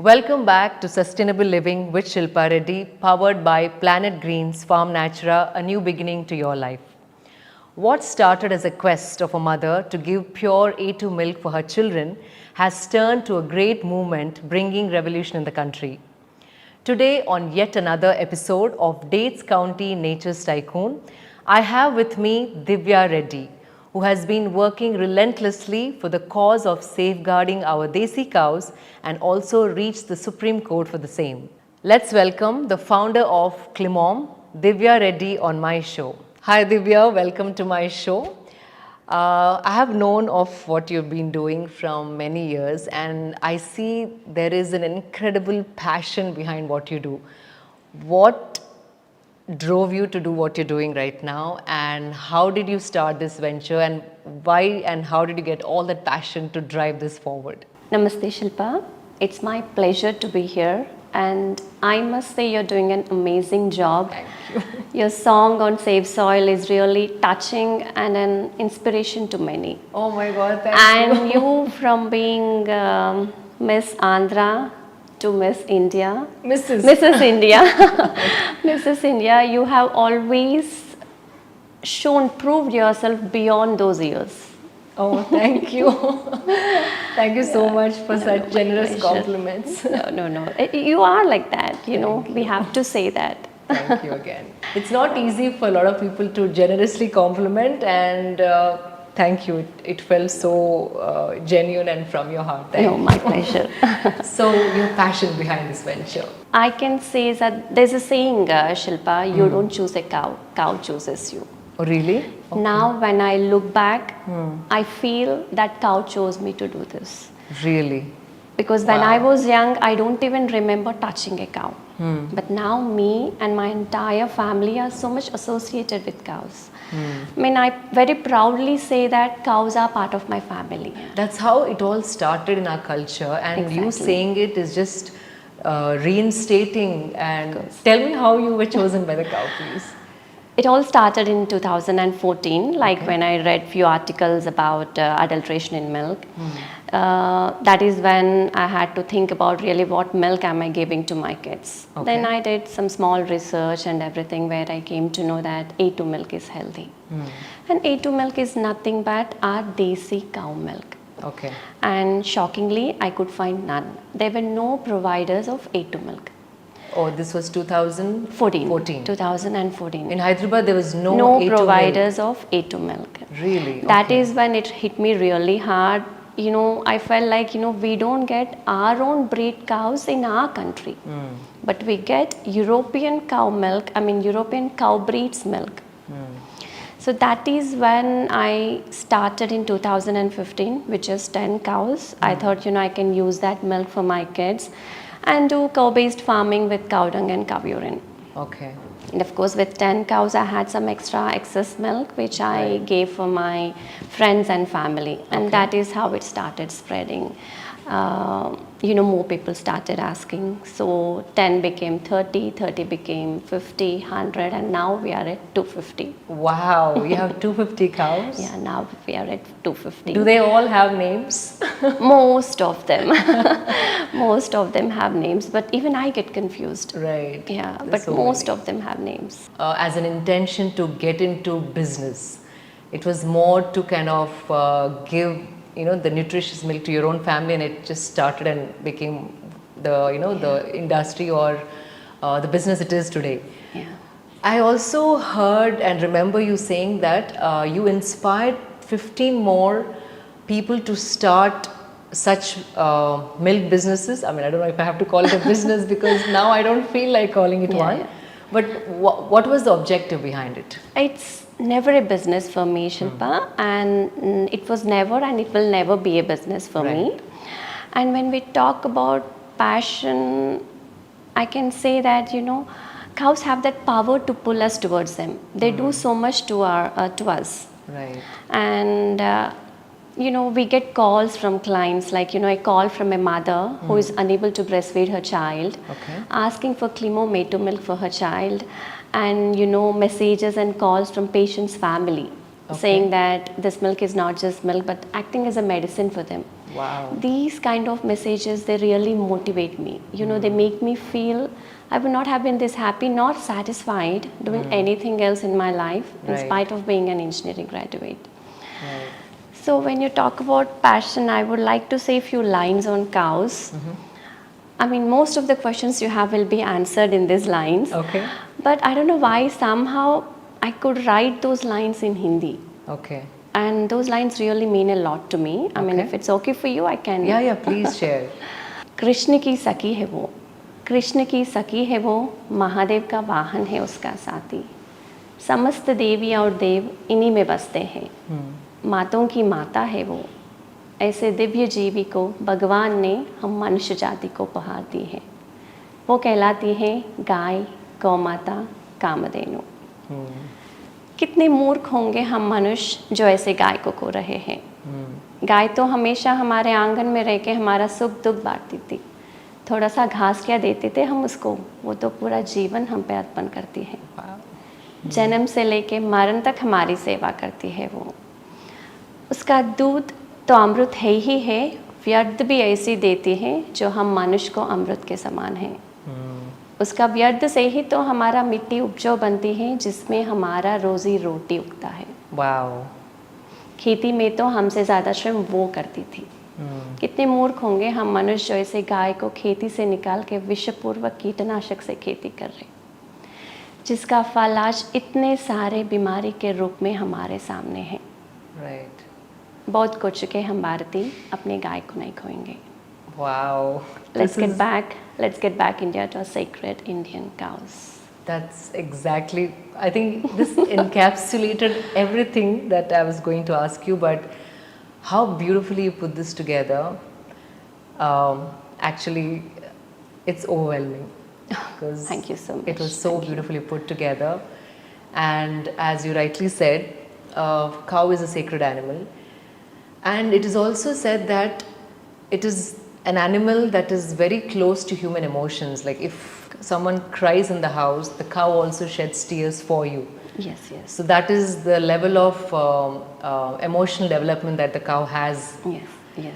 Welcome back to Sustainable Living with Shilpa Reddy, powered by Planet Green's Farm Natura, a new beginning to your life. What started as a quest of a mother to give pure A2 milk for her children has turned to a great movement bringing revolution in the country. Today, on yet another episode of Dates County Nature's Tycoon, I have with me Divya Reddy, who has been working relentlessly for the cause of safeguarding our desi cows and also reached the Supreme Court for the same. Let's welcome the founder of Klimom, Divya Reddy, on my show. Hi Divya, welcome to my show. I have known of what you've been doing from many years, and I see there is an incredible passion behind what you do. What drove you to do what you're doing right now, and how did you start this venture, and why and how did you get all that passion to drive this forward? Namaste Shilpa, it's my pleasure to be here, and I must say you're doing an amazing job. Thank you. Your song on Save Soil is really touching and an inspiration to many. Oh my God, thank you. And you from being Miss Andhra to Miss India. Mrs. India. Mrs. India, you have always proved yourself beyond those years. Oh, thank you. Thank you so much for such generous pleasure. compliments. No. You are like that, you know, we have to say that. Thank you again. It's not easy for a lot of people to generously compliment, and thank you. It felt so genuine and from your heart. Thank you. My pleasure. So, your passion behind this venture? I can say that there's a saying, Shilpa, you don't choose a cow, cow chooses you. Oh, really? Okay. Now when I look back, I feel that cow chose me to do this. Really? Because when I was young, I don't even remember touching a cow. But now me and my entire family are so much associated with cows. I mean, I very proudly say that cows are part of my family. That's how it all started in our culture, and you saying it is just reinstating. And tell me how you were chosen by the cow, please. It all started in 2014, like when I read few articles about adulteration in milk. That is when I had to think about really what milk am I giving to my kids. Then I did some small research and everything, where I came to know that A2 milk is healthy. And A2 milk is nothing but our desi cow milk. Okay. And shockingly, I could find none. There were no providers of A2 milk. Oh, this was 2014. 2014. In Hyderabad, there was no A2 providers milk. of A2 milk. Really? That is when it hit me really hard. You know, I felt like, you know, we don't get our own breed cows in our country. But we get European cow milk, European cow breeds milk. So that is when I started in 2015 with just 10 cows. I thought, you know, I can use that milk for my kids and do cow-based farming with cow dung and cow urine. Okay. And of course, with 10 cows, I had some extra excess milk, which I gave for my friends and family. And that is how it started spreading. You know, more people started asking. So 10 became 30, 30 became 50, 100, and now we are at 250. Wow, you have 250 cows? Yeah, now we are at 250. Do they all have names? Most of them. Most of them have names, but even I get confused. Right. Yeah, There's but so most many. of them have names. As an intention to get into business, it was more to kind of give, you know, the nutritious milk to your own family, and it just started and became the, you know, the industry or the business it is today. Yeah. I also heard and remember you saying that you inspired 15 more people to start such milk businesses. I mean, I don't know if I have to call it a business because now I don't feel like calling it one. Yeah. But what was the objective behind it? It's never a business for me, Shilpa, and it was never and it will never be a business for me. And when we talk about passion, I can say that, you know, cows have that power to pull us towards them. They do so much to us. Right. And you know, we get calls from clients, like, you know, a call from a mother who is unable to breastfeed her child, asking for Klimom A2 milk for her child, and, you know, messages and calls from patient's family saying that this milk is not just milk but acting as a medicine for them. Wow. These kind of messages, they really motivate me. They make me feel I would not have been this happy nor satisfied doing anything else in my life in Right. spite of being an engineering graduate. Right. So when you talk about passion, I would like to say a few lines on cows. I mean, most of the questions you have will be answered in these lines. Okay. But I don't know why somehow I could write those lines in Hindi. Okay. And those lines really mean a lot to me. I mean, Okay. if it's okay for you, I can. Yeah, please share. Krishna की सखी है वो, कृष्ण की सखी है वो, महादेव का वाहन है उसका साथी, समस्त देवी और देव इन्हीं में बसते हैं, मातों की माता है वो, ऐसे दिव्य जीवी को भगवान ने हम मनुष्य जाति को उपहार दी है, वो कहलाती है गाय, गौ माता, कामधेनु। कितने मूर्ख होंगे हम मनुष्य जो ऐसे गाय को खो रहे हैं। गाय तो हमेशा हमारे आंगन में रह के हमारा सुख दुख बांटती थी, थोड़ा सा घास क्या देते थे हम उसको, वो तो पूरा जीवन हम पे अर्पण करती है। जन्म से लेके मरण तक हमारी सेवा करती है वो। उसका दूध तो अमृत है ही है, व्यर्थ भी ऐसी देती है जो हम मनुष्य को अमृत के समान है। उसका व्यर्थ से ही तो हमारा मिट्टी उपजाऊ बनती है जिसमें हमारा रोजी रोटी उगता है। वाओ। खेती में तो हमसे ज़्यादा श्रम वो करती थी। कितने मूर्ख होंगे हम मनुष्य जो ऐसे गाय को खेती से निकाल के विषपूर्वक कीटनाशक से खेती कर रहे, जिसका फल आज इतने सारे बीमारी के रूप में हमारे सामने है। राइट। बहुत खो चुके हम भारतीय, अपने गाय को नहीं खोएंगे। Wow. Let's get back India to our sacred Indian cows. That's exactly, I think this encapsulated everything that I was going to ask you, but how beautifully you put this together. Actually, it's overwhelming. Because Thank you so much. It was so beautifully put together. And as you rightly said, cow is a sacred animal. And it is also said that it is an animal that is very close to human emotions. Like if someone cries in the house, the cow also sheds tears for you. Yes. So that is the level of emotional development that the cow has. Yes.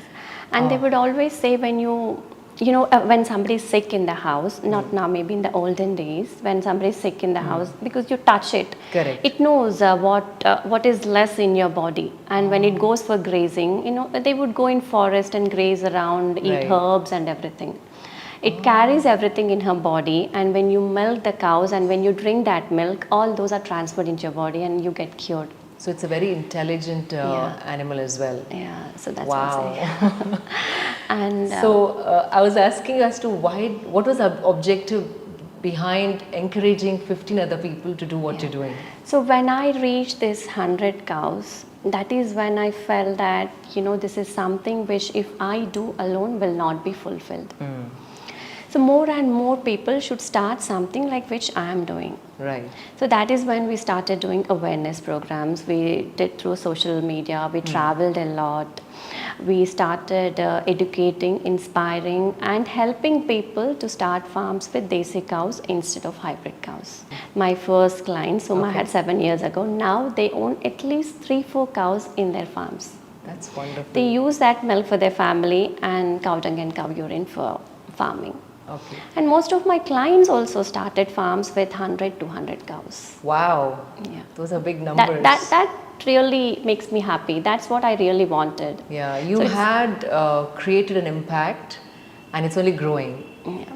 And they would always say when somebody is sick in the house, not now, maybe in the olden days, when somebody is sick in the house, because you touch it, Correct. it knows what is less in your body, and when it goes for grazing, they would go in forest and graze around, eat Right. herbs and everything. It carries everything in her body, and when you milk the cows and when you drink that milk, all those are transferred into your body and you get cured. So it's a very intelligent animal as well. Yeah, so that's Wow. what I say. And So I was asking as to what was the objective behind encouraging 15 other people to do what you're doing? so when I reached this 100 cows, that is when I felt that, this is something which if I do alone will not be fulfilled. So more and more people should start something like which I am doing. Right. So that is when we started doing awareness programs. We did through social media, we traveled a lot. We started educating, inspiring and helping people to start farms with desi cows instead of hybrid cows. My first clients, whom I had 7 years ago, now they own at least 3-4 cows in their farms. That's wonderful. They use that milk for their family and cow dung and cow urine for farming. Okay. And most of my clients also started farms with 100-200 cows. Wow. Yeah. Those are big numbers. That really makes me happy. That's what I really wanted. Yeah, you had created an impact and it's only growing. Yeah.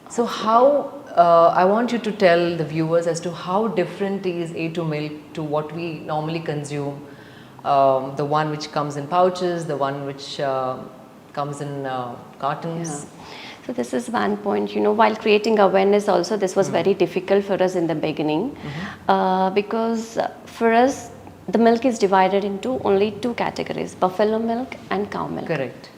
So how, I want you to tell the viewers as to how different is A2 milk to what we normally consume. The one which comes in pouches, the one which comes in cartons. Yeah. So this is one point, while creating awareness also, this was very difficult for us in the beginning because for us, the milk is divided into only 2 categories, buffalo milk and cow milk. Correct.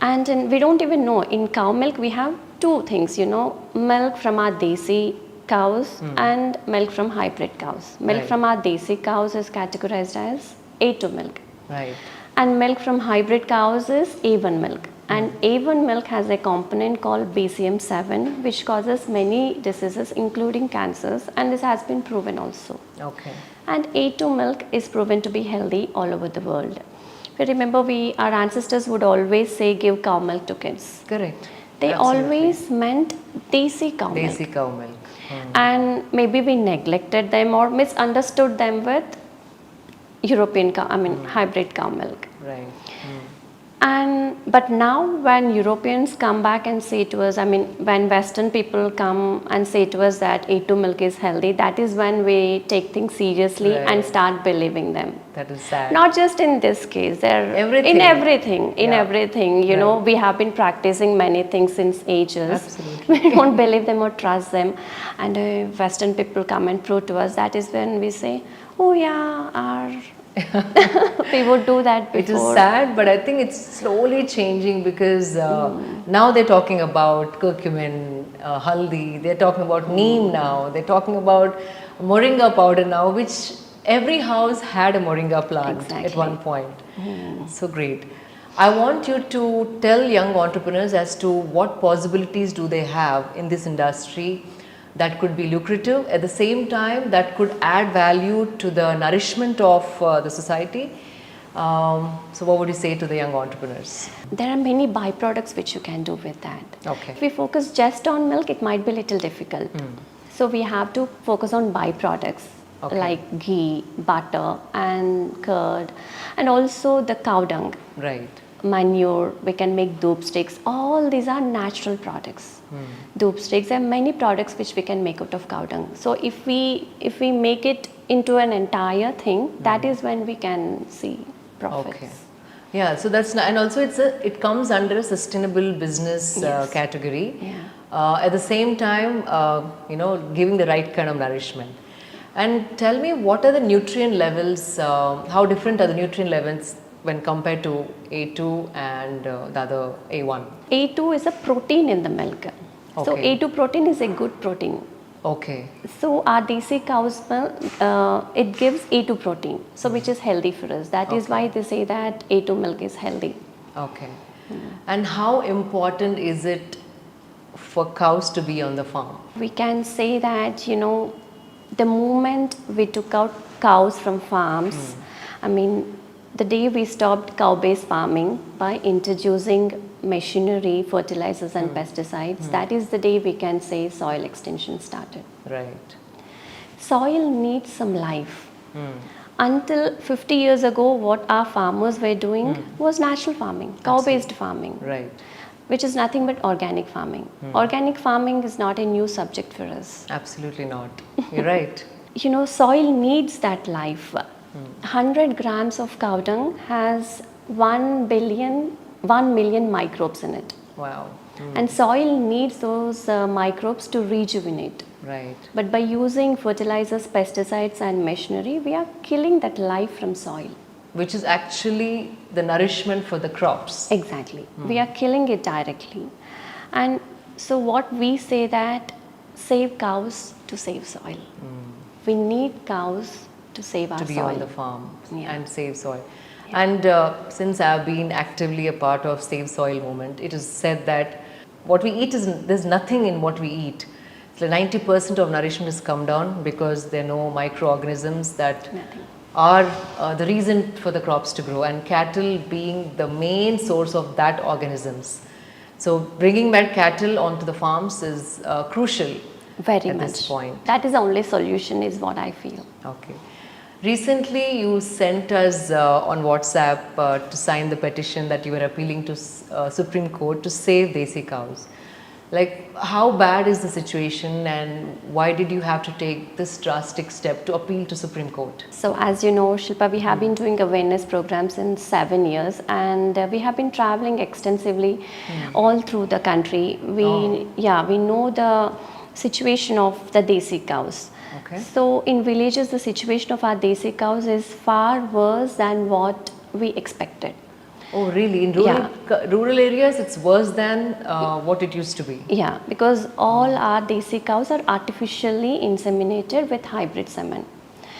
And we don't even know, in cow milk we have 2 things, milk from our desi cows and milk from hybrid cows. Milk Right. from our desi cows is categorized as A2 milk. Right. And milk from hybrid cows is A1 milk. And A1 milk has a component called BCM7 which causes many diseases including cancers, and this has been proven also. Okay. And A2 milk is proven to be healthy all over the world. We remember our ancestors would always say give cow milk to kids. Correct. They Absolutely. always meant desi cow milk. Desi cow milk. And maybe we neglected them or misunderstood them with European cow, hybrid cow milk. Right. But now when Europeans come back and say to us, when Western people come and say to us that A2 milk is healthy, that is when we take things seriously and Right. start believing them. That is sad. Not just in this case, Everything. in everything, you know, we have been practicing many things since ages. Absolutely. We don't believe them or trust them. And Western people come and prove to us, that is when we say, oh yeah, we would do that before. It is sad, but I think it's slowly changing because now they're talking about curcumin, haldi, they're talking about neem now, they're talking about moringa powder now, which every house had a moringa plant at Exactly. one point. So great. I want you to tell young entrepreneurs as to what possibilities do they have in this industry that could be lucrative, at the same time that could add value to the nourishment of the society. So what would you say to the young entrepreneurs? There are many byproducts which you can do with that. Okay. If we focus just on milk, it might be a little difficult. So we have to focus on byproducts Okay. like ghee, butter and curd, and also the cow dung, Right. manure. We can make doop sticks. All these are natural products. Doop sticks, there are many products which we can make out of cow dung. So if we make it into an entire thing, that is when we can see profits. Okay. Yeah, so that's and also it comes under a sustainable business Yes. category. Yeah. At the same time, giving the right kind of nourishment. And tell me, what are the nutrient levels? How different are the nutrient levels when compared to A2 and the other A1? A2 is a protein in the milk. So Okay. A2 protein is a good protein. Okay. So our desi cow's milk, it gives A2 protein, so which is healthy for us. That is why they say that A2 milk is healthy. Okay. And how important is it for cows to be on the farm? We can say that, you know, the moment we took out cows from farms, the day we stopped cow-based farming by introducing machinery, fertilizers and pesticides, that is the day we can say soil extension started. Right. Soil needs some life. Until 50 years ago, what our farmers were doing was natural farming, cow-based farming, Right. which is nothing but organic farming. Organic farming is not a new subject for us. Absolutely not. You're right. You know, soil needs that life. 100 grams of cow dung has 1 million microbes in it. Wow. And soil needs those microbes to rejuvenate. Right. But by using fertilizers, pesticides and machinery, we are killing that life from soil. Which is actually the nourishment for the crops. Exactly. We are killing it directly. And so what we say that save cows to save soil. We need cows to save our To be soil. on the farm Yeah. and save soil. And since I've been actively a part of Save Soil movement, it is said that what we eat there's nothing in what we eat. So 90% of nourishment has come down because there are no microorganisms that Nothing. are the reason for the crops to grow, and cattle being the main source of that organisms. So bringing back cattle onto the farms is crucial Very at much. this point. That is the only solution is what I feel. Okay. Recently, you sent us on WhatsApp to sign the petition that you were appealing to Supreme Court to save desi cows. Like, how bad is the situation, and why did you have to take this drastic step to appeal to Supreme Court? So as you know, Shilpa, we have been doing awareness programs in 7 years, and we have been traveling extensively all through the country. We know the situation of the desi cows. Okay. So in villages, the situation of our desi cows is far worse than what we expected. Oh, really? In rural areas, it's worse than what it used to be. Yeah, because all our desi cows are artificially inseminated with hybrid semen,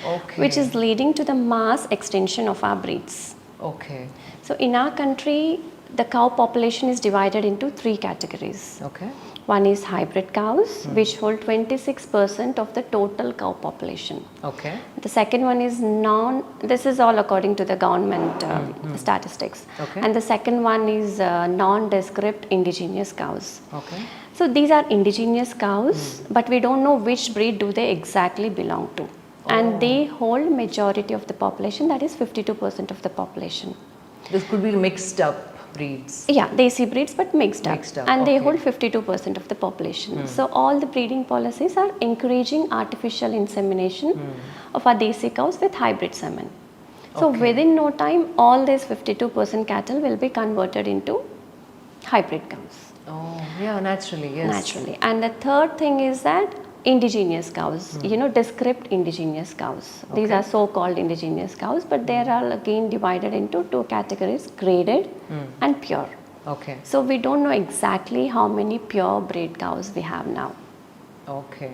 Okay. which is leading to the mass extinction of our breeds. Okay. So in our country, the cow population is divided into 3 categories. Okay. One is hybrid cows, which hold 26% of the total cow population. Okay. The second one is this is all according to the government statistics. Okay. And the second one is non-descript indigenous cows. Okay. So these are indigenous cows, but we don't know which breed do they exactly belong to. And they hold majority of the population, that is 52% of the population. This could be mixed up breeds. Yeah, desi breeds but mixed up. And they okay. hold 52% of the population. So all the breeding policies are encouraging artificial insemination of our desi cows with hybrid semen. So within no time, all these 52% cattle will be converted into hybrid cows. Oh, yeah, naturally, yes. Naturally. And the third thing is that indigenous cows, you know, descript indigenous cows. These are so-called indigenous cows, but they are again divided into 2 categories, graded and pure. Okay. So we don't know exactly how many pure bred cows we have now. Okay.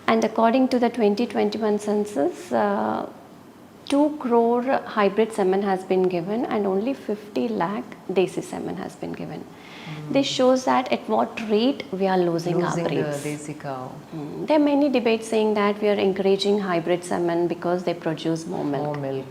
And according to the 2021 census, 2 crore hybrid semen has been given and only 50 lakh desi semen has been given. This shows that at what rate we are losing our breeds. The desi cow. There are many debates saying that we are encouraging hybrid semen because they produce more milk. More milk.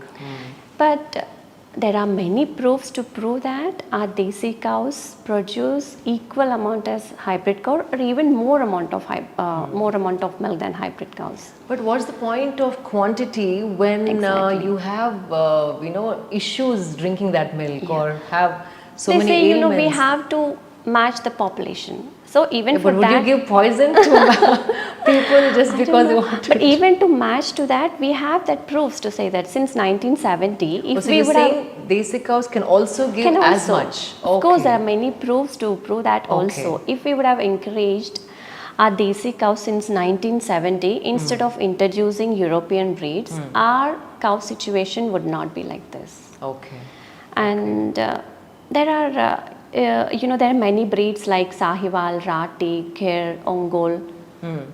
But there are many proofs to prove that our desi cows produce equal amount as hybrid cow or even more amount of milk than hybrid cows. But what's the point of quantity when you have issues drinking that milk or have so they many say, ailments? we have to match the population. So even for but that, would you give poison to people just because they want to? But even to match to that, we have that proofs to say that since 1970, if so we you're would saying desi cows can also give as much? Of course, there are many proofs to prove that also. If we would have encouraged our desi cows since 1970, instead of introducing European breeds, our cow situation would not be like this. Okay. And there are there are many breeds like Sahiwal, Rati, Kher, Ongol,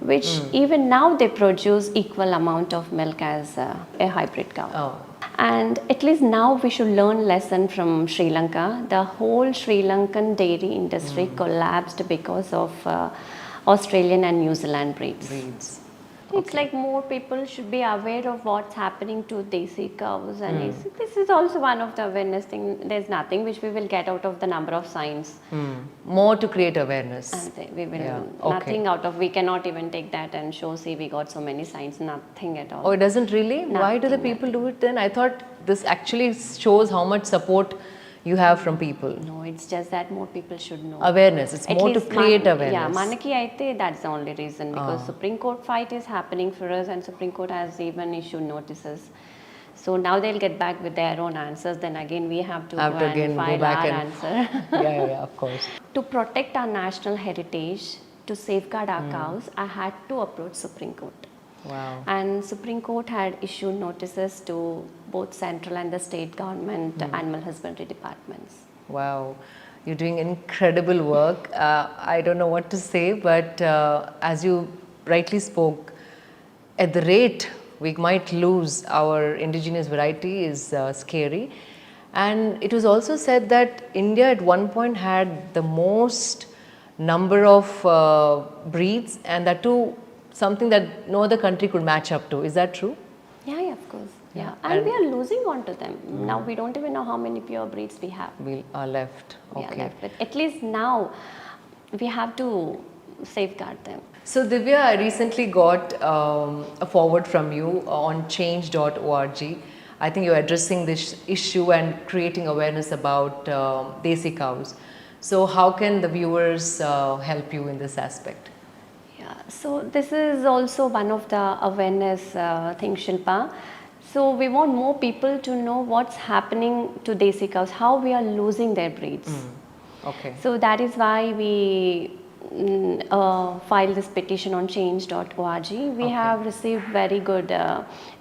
which even now they produce equal amount of milk as a hybrid cow. Oh. And at least now we should learn lesson from Sri Lanka. The whole Sri Lankan dairy industry collapsed because of Australian and New Zealand breeds. It's like more people should be aware of what's happening to desi cows, and this is also one of the awareness thing. There's nothing which we will get out of the number of signs. More to create awareness. And we will nothing out of. We cannot even take that and show. See, we got so many signs. Nothing at all. Oh, it doesn't really. Why do the people do it then? I thought this actually shows how much support you have from people. No, it's just that more people should know. Awareness. It's more to create awareness. Yeah, Manaki, I think that's the only reason, because Supreme Court fight is happening for us, and Supreme Court has even issued notices. So now they'll get back with their own answers. Then again, we have to file our answer. yeah, of course. To protect our national heritage, to safeguard our cows, I had to approach Supreme Court. Wow. And Supreme Court had issued notices to both central and the state government animal husbandry departments. Wow, you're doing incredible work. I don't know what to say, but as you rightly spoke, at the rate we might lose our indigenous variety is scary. And it was also said that India at one point had the most number of breeds, and that too something that no other country could match up to. Is that true? Yeah, of course. Yeah. And we are losing on to them. Now we don't even know how many pure breeds we have. We are left. Okay. We are left. But at least now we have to safeguard them. So Divya, I recently got a forward from you on change.org. I think you're addressing this issue and creating awareness about desi cows. So how can the viewers help you in this aspect? So this is also one of the awareness things, Shilpa. So we want more people to know what's happening to desi cows, how we are losing their breeds. Okay. So that is why we filed this petition on change.org. We have received very good,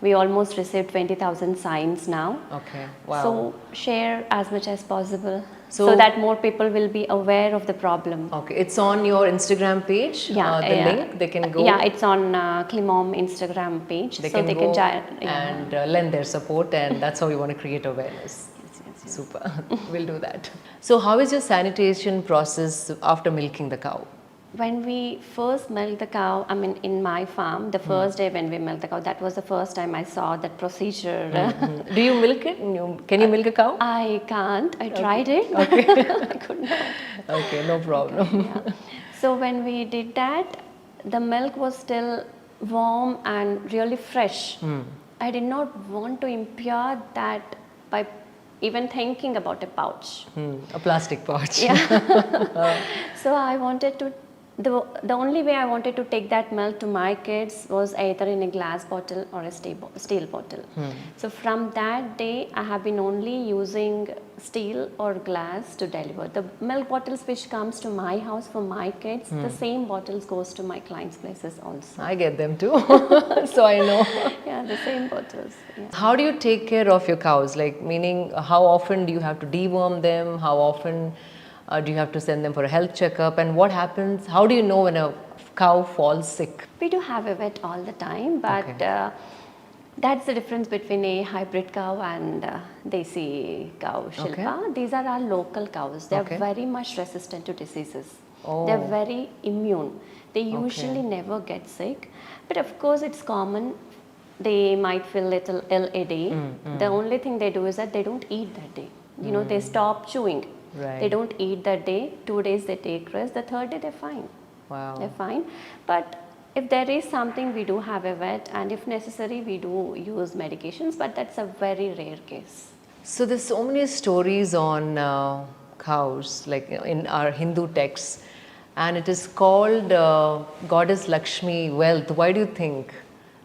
we almost received 20,000 signs now. Okay, wow. So share as much as possible so that more people will be aware of the problem. Okay, it's on your Instagram page, the link, they can go. Yeah, it's on Klimom Instagram page. They can lend their support, and that's how we want to create awareness. Yes. Super. We'll do that. So how is your sanitation process after milking the cow? When we first milk the cow, I mean, in my farm, the first day when we milk the cow, that was the first time I saw that procedure. Do you milk it? Can you milk a cow? I can't. I tried it. Okay. I could not. Okay, no problem. Yeah. So when we did that, the milk was still warm and really fresh. I did not want to impair that by even thinking about a pouch. A plastic pouch. Yeah. So I wanted to, the only way I wanted to take that milk to my kids was either in a glass bottle or a steel bottle. So from that day, I have been only using steel or glass to deliver. The milk bottles which comes to my house for my kids, the same bottles goes to my clients' places also. I get them too. So I know. Yeah, the same bottles. Yeah. How do you take care of your cows? Like, meaning, how often do you have to deworm them? How often do you have to send them for a health checkup? And what happens? How do you know when a cow falls sick? We do have a vet all the time, but Okay. that's the difference between a hybrid cow and desi cow, Shilpa. Okay. These are our local cows. They are Okay. very much resistant to diseases. Oh. They are very immune. They usually never get sick, but of course it's common. They might feel little ill a day. The only thing they do is that they don't eat that day. You know, they stop chewing. Right. They don't eat that day. 2 days they take rest. The third day they're fine. Wow. They're fine. But if there is something, we do have a vet, and if necessary, we do use medications, but that's a very rare case. So there's so many stories on cows, like in our Hindu texts, and it is called Goddess Lakshmi wealth. Why do you think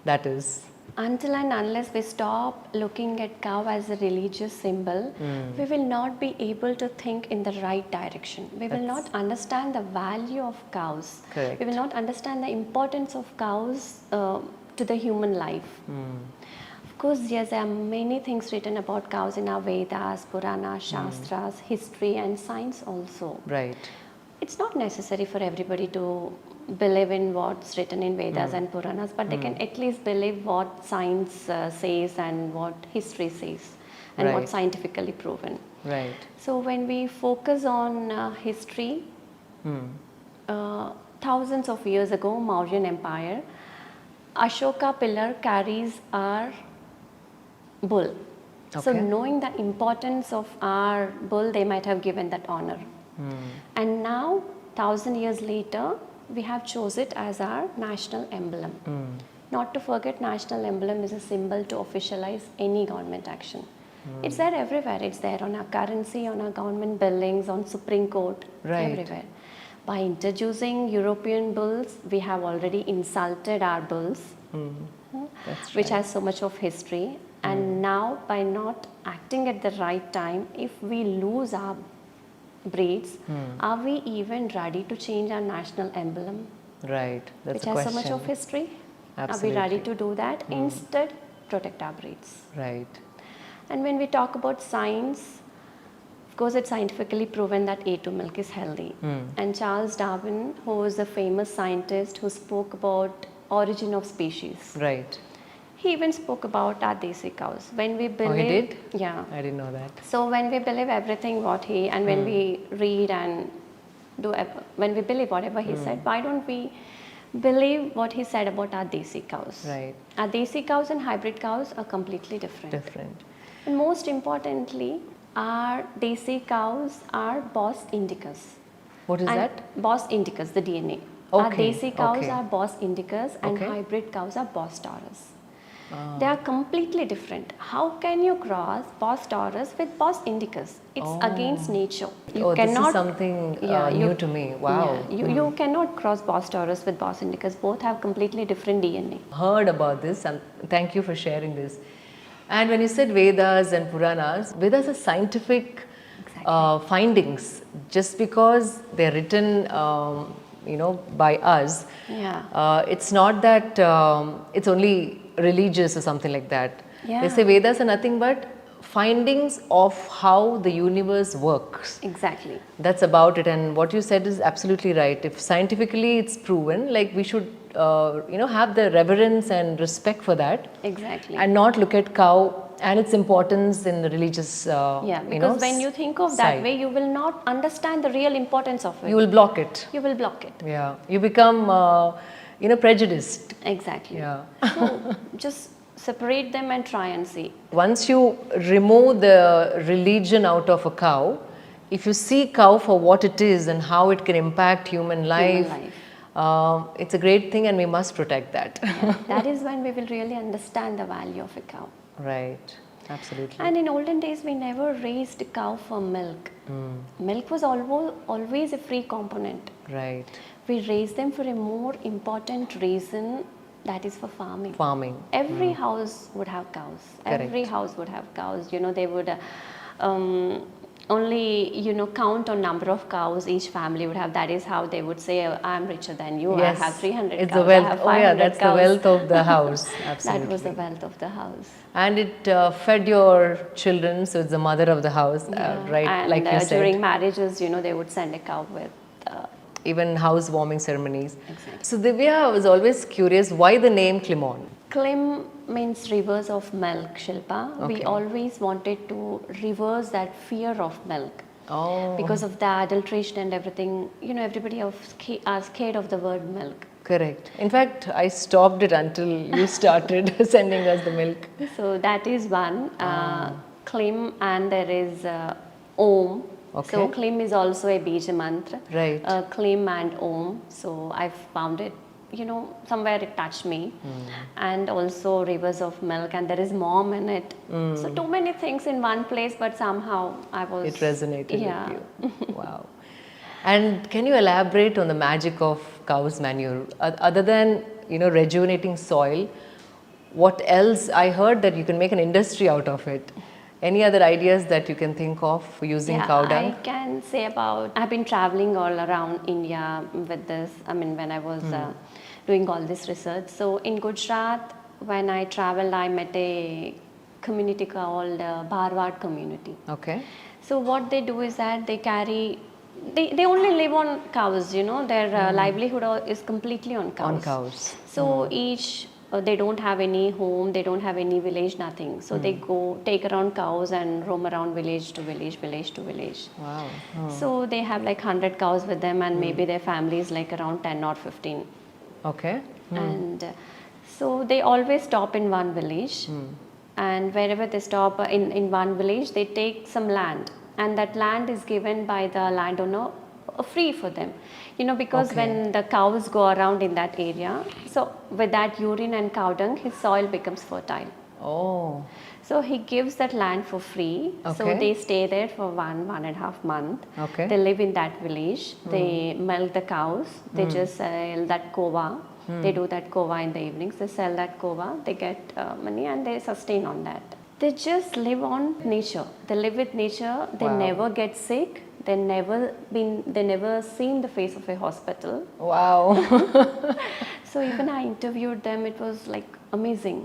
that is? Until and unless we stop looking at cow as a religious symbol, we will not be able to think in the right direction. We will not understand the value of cows. Correct. We will not understand the importance of cows to the human life. Of course, yes, there are many things written about cows in our Vedas, Puranas, Shastras, history and science also. Right. It's not necessary for everybody to believe in what's written in Vedas and Puranas, but they can at least believe what science says and what history says and Right. what's scientifically proven. Right. So when we focus on history, thousands of years ago, Mauryan Empire, Ashoka pillar carries our bull. So Okay. knowing the importance of our bull, they might have given that honor. And now, 1,000 years later, we have chosen it as our national emblem. Not to forget, national emblem is a symbol to officialize any government action. It's there everywhere. It's there on our currency, on our government buildings, on Supreme Court, Right. everywhere. By introducing European bulls, we have already insulted our bulls, That's which right. has so much of history. And now, by not acting at the right time, if we lose our breeds, are we even ready to change our national emblem, Right. That's which a has question. so much of history? Are we ready Absolutely. to do that? Instead, protect our breeds. Right. And when we talk about science, of course, it's scientifically proven that A2 milk is healthy. And Charles Darwin, who is a famous scientist who spoke about origin of species, Right. he even spoke about our desi cows. When we believe, Oh, he did? Yeah. I didn't know that. So when we believe everything what he, and when we read and do, when we believe whatever he said, why don't we believe what he said about our desi cows? Right. Our desi cows and hybrid cows are completely different. Different. And most importantly, our desi cows are Bos indicus. What is And that? Bos indicus, the DNA. Our Okay, desi cows okay. are Bos indicus and Okay. hybrid cows are Bos taurus. They are completely different. How can you cross Bos taurus with Bos indicus? It's against nature. You This is something new to me. Wow. Yeah, you cannot cross Bos taurus with Bos indicus. Both have completely different DNA. Heard about this, and thank you for sharing this. And when you said Vedas and Puranas, Vedas are scientific findings. Just because they're written, by us, it's not that it's only religious or something like that. Yeah. They say Vedas are nothing but findings of how the universe works. Exactly. That's about it. And what you said is absolutely right. If scientifically it's proven, like we should, have the reverence and respect for that. Exactly. And not look at cow And its importance in the religious, Yeah, because when you think of that side. way, you will not understand the real importance of it. You will block it. You will block it. Yeah, you become, prejudiced. Exactly. Yeah. So just separate them and try and see. Once you remove the religion out of a cow, if you see cow for what it is and how it can impact human life, life. It's a great thing and we must protect that. Yeah, that is when we will really understand the value of a cow. Right, absolutely. And in olden days, we never raised cow for milk. Milk was always a free component. Right, We raised them for a more important reason, that is for farming. farming. Every house would have cows. Every Correct. house would have cows. They would only count on number of cows each family would have. That is how they would say, I'm richer than you. Yes, I have 300 it's cows. the wealth. I have Oh 500 yeah, that's cows. the wealth of the house. Absolutely. That was the wealth of the house. And it fed your children, so it's the mother of the house, right? And like you said. during marriages, they would send a cow with. Even housewarming ceremonies. Exactly. So Divya, I was always curious, why the name Klimom? Klim means rivers of milk, Shilpa. We Okay. always wanted to reverse that fear of milk. Oh, Because of the adulteration and everything, everybody are scared of the word milk. correct. In fact, I stopped it until you started sending us the milk. So that is one. Klim, and there is Om. Okay. So Klim is also a Bija mantra. Right. Klim and Om. So I found it, somewhere it touched me. And also rivers of milk, and there is mom in it. So too many things in one place, but somehow I was. It resonated Yeah. with you. Wow. And can you elaborate on the magic of cow's manure? Other than, rejuvenating soil, what else? I heard that you can make an industry out of it. Any other ideas that you can think of for using cow dung? I can say I've been traveling all around India with this. I mean, when I was doing all this research. So in Gujarat, when I traveled, I met a community called Bharwad community. Okay. So what they do is that they only live on cows, their livelihood is completely on cows. On cows. So they don't have any home, they don't have any village, nothing. So they go take around cows and roam around village to village, village to village. Wow. So they have like 100 cows with them, and maybe their family is like around 10 or 15. Okay. And so they always stop in one village, and wherever they stop in one village, they take some land, and that land is given by the landowner free for them, because Okay. when the cows go around in that area, so with that urine and cow dung, his soil becomes fertile. Oh. So he gives that land for free. So Okay. they stay there for 1.5 month. Okay. They live in that village. They milk the cows. They just sell that kova. They do that kova in the evenings. They sell that kova. They get money and they sustain on that. They just live on nature. They live with nature. They Wow. never get sick. They never seen the face of a hospital. Wow. So even I interviewed them, it was like amazing,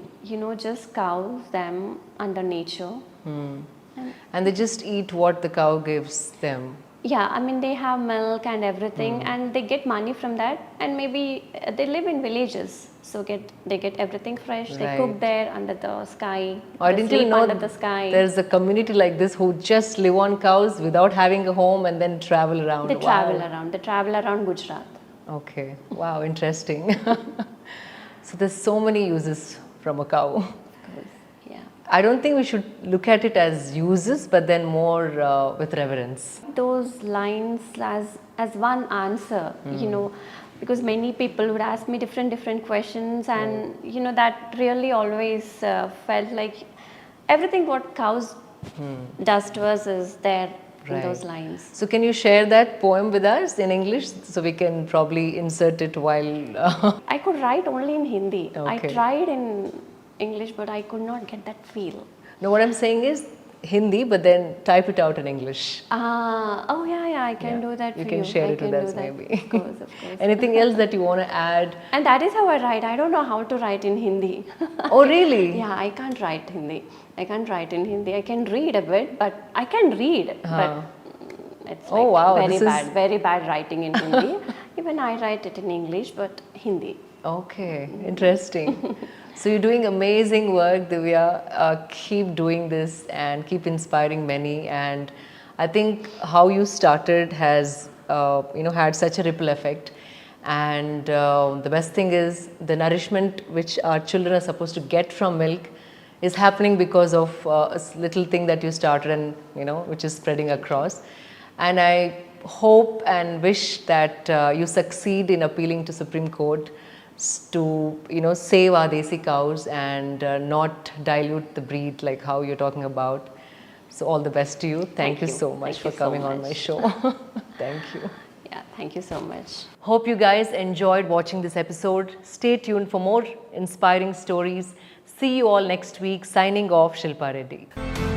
just cows, them under nature. And they just eat what the cow gives them. Yeah, I mean, they have milk and everything, and they get money from that, and maybe they live in villages, so they get everything fresh. They cook Right. there under the sky. I they didn't sleep even know under the sky. there's a community like this who just live on cows without having a home and then travel around. They travel around. They travel around Gujarat. Okay. Wow, interesting. So there's so many uses from a cow. Yeah. I don't think we should look at it as uses, but then more with reverence. Those lines as one answer, because many people would ask me different questions, and that really always felt like everything what cows does to us is there in Right. those lines. So can you share that poem with us in English so we can probably insert it while... I could write only in Hindi. I Okay. tried in English, but I could not get that feel. No, what I'm saying is Hindi, but then type it out in English. Oh yeah, I can do that You for can you. share I it with can us do that. maybe. Of course, of course. Anything else that you want to add? And that is how I write. I don't know how to write in Hindi. Oh, really? Yeah, I can't write Hindi. I can't write in Hindi. I can read a bit, but I can read, but it's Oh, like wow, very this is- bad, very bad writing in Hindi. Even I write it in English, but Hindi. Okay, interesting. So you're doing amazing work, Divya. Keep doing this and keep inspiring many. And I think how you started has, had such a ripple effect. And the best thing is the nourishment which our children are supposed to get from milk is happening because of little thing that you started and, which is spreading across. And I hope and wish that you succeed in appealing to Supreme Court to save our desi cows and not dilute the breed like how you're talking about. So all the best to you. Thank you so much for coming on my show. Thank you. Yeah, thank you so much. Hope you guys enjoyed watching this episode. Stay tuned for more inspiring stories. See you all next week. Signing off, Shilpa Reddy.